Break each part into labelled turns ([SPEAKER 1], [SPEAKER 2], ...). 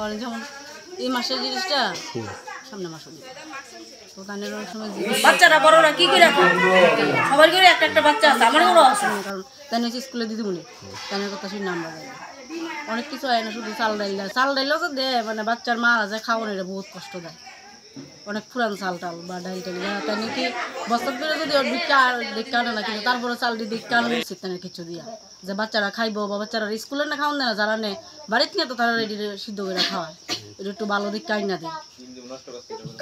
[SPEAKER 1] করেন যেমন এই মাসের জিনিসটা সামনে মাসও দিবে। তো তাদের অনেক সময়
[SPEAKER 2] বাচ্চারা বড়রা কি করে সবার করে একটা একটা বাচ্চা আছে, আমারও আছে।
[SPEAKER 1] কারণ তাই হচ্ছে স্কুলে দিদিমণি তাদের কথা শুনে নাম্বার দেয় অনেক কিছু হয় না, শুধু চাল ডাইলও তো দেয়, মানে বাচ্চার মারা যায় খাওয়ানো, এটা বহুত কষ্ট দেয়। অনেক পুরান চাল টাল বা ডাইল টাল তাই নাকি বস্তা করে যদি ওর দিক আনে না, কিন্তু তারপরে চালটি দিক আনা উচিত তাদের কিছু দিয়া, যে বাচ্চারা খাইবো বা বাচ্চারা স্কুলে না খাওয়ান দেয় না, যারা নেই বাড়িতে নিয়ে তো তারা রেডি সিদ্ধ করে খাওয়ায়, এটা একটু ভালো দিক কাই না দেয়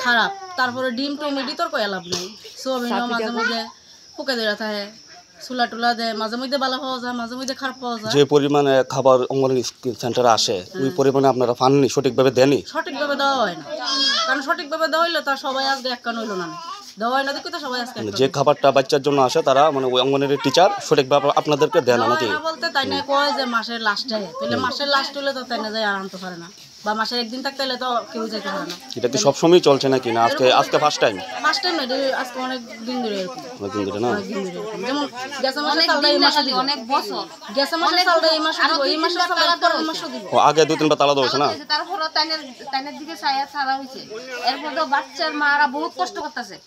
[SPEAKER 1] খারাপ। তারপরে ডিম টমেটি তোর কয়া লাভ নেই, সোয়াবিনও মাঝে মধ্যে পোকা দেওয়া থাকে, চুলা টুলা দেয়, মাঝে মধ্যে ভালো পাওয়া যায়, মাঝে মধ্যে খারাপ পাওয়া যায়।
[SPEAKER 3] যে পরিমাণে খাবার অঙ্গনওয়াড়ি সেন্টারে আসে ওই পরিমাণে আপনারা পাননি, সঠিকভাবে দেননি?
[SPEAKER 1] সঠিকভাবে দেওয়া হয় না, কারণ সঠিকভাবে দেওয়া হইলো তার সবাই আজকে এক কান হইলো না, দেওয়া হয় না দেখি তো সবাই আজকে
[SPEAKER 3] যে খাবারটা বাচ্চার জন্য আসে তারা মানে ওই অঙ্গনওয়াড়ির টিচার সঠিকভাবে আপনাদেরকে দেন না নাকি?
[SPEAKER 1] বলতে তাই না কয় যে মাসের লাস্টে, তাহলে মাসের লাস্ট হলে তো তাই না যায় আর আনতে পারে না, বা মাসের একদিন থাকতে হলে তো কেউ যেতে পারে না।
[SPEAKER 3] এটা কি সবসময় চলছে নাকি না আজকে ফার্স্ট টাইম?
[SPEAKER 1] ফার্স্ট টাইম না, আজকে অনেক দিন ধরে এরকম।
[SPEAKER 3] অনেকদিন ধরে না?
[SPEAKER 1] যেমন গেছে মাসে চালটা এই মাসে দিব,
[SPEAKER 2] অনেক বছর
[SPEAKER 1] গেছে মাসে চালটা এই মাসে দিব, এই মাসে চালটা পরের মাসে দিব।
[SPEAKER 3] ও আগে 2-3বার তালা দেওয়া হয়েছে না?
[SPEAKER 2] তারপর তাইনের দিকে ছাড়া হয়েছে, এরপর তো বাচ্চার মারা বহুত কষ্ট করতেছে,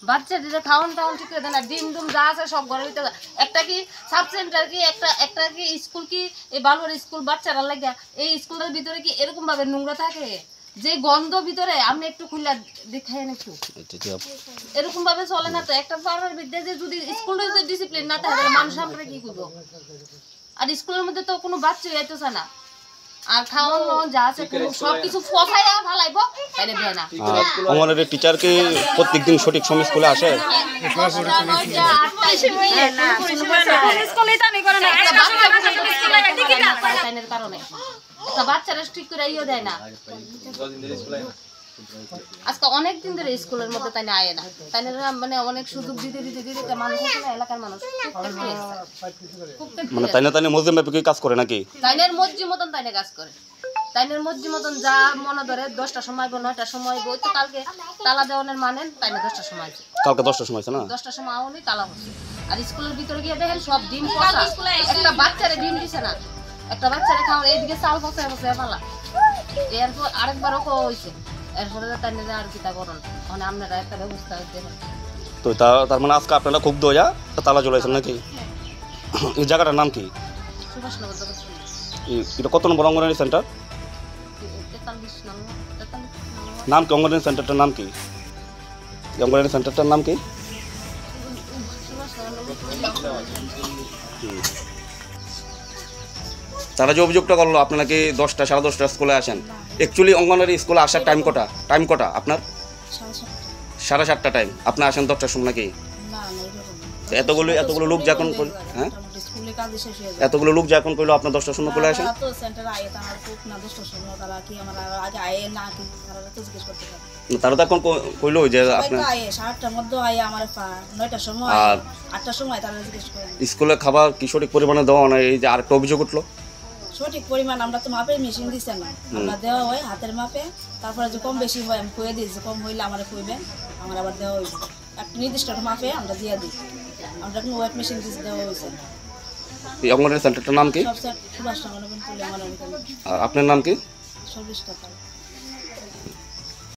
[SPEAKER 2] বাচ্চাদের খাওয়ান টাউন ঠিক করে দেয় না, ডিম ডুম যা আছে সব ঘরের ভিতরে। একটা কি সাব সেন্টার কি একটা কি স্কুল কি এই বালুর স্কুল বাচ্চারা লাগে, এই স্কুলের ভিতরে কি এরকম ভাবে নোংরা থাকে যে গন্ধ ভিতরে আপনি একটু খুলে দেখাই একটু এরকম ভাবে চলে না। তো একটা পাড়ার বিদ্যা যে যদি স্কুলের যদি ডিসিপ্লিন না থাকে তাহলে মানুষ আমরা কি করবো? আর স্কুলের মধ্যে তো কোনো বাচ্চা যাইতেছে না, আর খাওয়ানো যা আছে সবকিছু ফসাইয়া ভালাইবো তাইলে দেয় না।
[SPEAKER 3] অঙ্গনওয়াড়ির টিচার কি প্রত্যেকদিন সঠিক সময় স্কুলে আসে?
[SPEAKER 2] বাচ্চারা ঠিক করে ইয়ে দেয় না, আজকে অনেকদিন ধরে স্কুলের মধ্যে তাই আয় না, তাই মানে অনেক সুযোগ দিতে দিতে দিতে মানুষ এলাকার মানুষ
[SPEAKER 3] মানে তাইনে মসজিদ মাফিক কাজ করে নাকি?
[SPEAKER 2] তাইনের মসজিদ মতন তাইনে কাজ করে, তাইনের মসজিদ মতন যা মনে ধরে 10টার সময় বা 9টার সময় বই তো কালকে তালা দেওয়ানের মানেন তাইনে 10টার সময়,
[SPEAKER 3] কালকে 10টার সময় আছে না?
[SPEAKER 2] 10টার সময় আউনি তালা হচ্ছে। আর স্কুলের ভিতরে গিয়ে দেখেন সব ডিম পচা, একটা বাচ্চারে ডিম দিছে না, একটা বাচ্চারে খাওয়ার এইদিকে চাল পচা পচা পালা, এরপর আরেকবারও হয়েছে, এরপরে তাইনে আর কি তা করুন মানে আপনারা একটা ব্যবস্থা দেখেন।
[SPEAKER 3] তো তার মানে আজকে আপনারা খুব দোয়া তালা জ্বলাইছেন নাকি? এই জায়গাটার নাম কি?
[SPEAKER 2] সুভাষনগর
[SPEAKER 3] এটা কত নম্বর অঙ্গনওয়াড়ি সেন্টার?
[SPEAKER 2] 43 নম্বর।
[SPEAKER 3] নাম কি অঙ্গনওয়াড়ি সেন্টারটার নাম কি? অঙ্গনওয়াড়ি সেন্টারটার নাম কি? তারা যে অভিযোগটা করলো আপনারা কি 10টা 10:30 স্কুলে আসেন, অ্যাকচুয়ালি অঙ্গনওয়াড়ি স্কুলে আসার টাইম কটা আপনার? 7:30 টাইম, আপনি আসেন 10টার সময় নাকি? এতগুলো লোক যখন হ্যাঁ এতগুলো লোক যখন করলো আপনার 10টার সময় চলে আসেন? তারা তো এখন কইলো যে আপনার স্কুলে খাবার কি সঠিক পরিমাণে দেওয়া না, এই যে আরেকটা অভিযোগ উঠলো।
[SPEAKER 1] সঠিক পরিমাণ আমরা তো মাপের মেশিন দিচ্ছে না, আমরা দেওয়া হয় হাতের মাপে, তারপরে যে কম বেশি হয় আমি কয়ে দিই, যে কম হইলে আমার কইবেন, আমার আবার দেওয়া হয়েছে একটা নির্দিষ্ট মাপে আমরা দিয়ে দিই, আমরা কোনো ওয়েট মেশিন দিয়ে দেওয়া হয়েছে।
[SPEAKER 3] এই অঙ্গনওয়াড়ি সেন্টারটার নাম কি?
[SPEAKER 1] সুভাষনগর।
[SPEAKER 3] আর আপনার নাম কি?
[SPEAKER 1] সর্বিশ টাকা।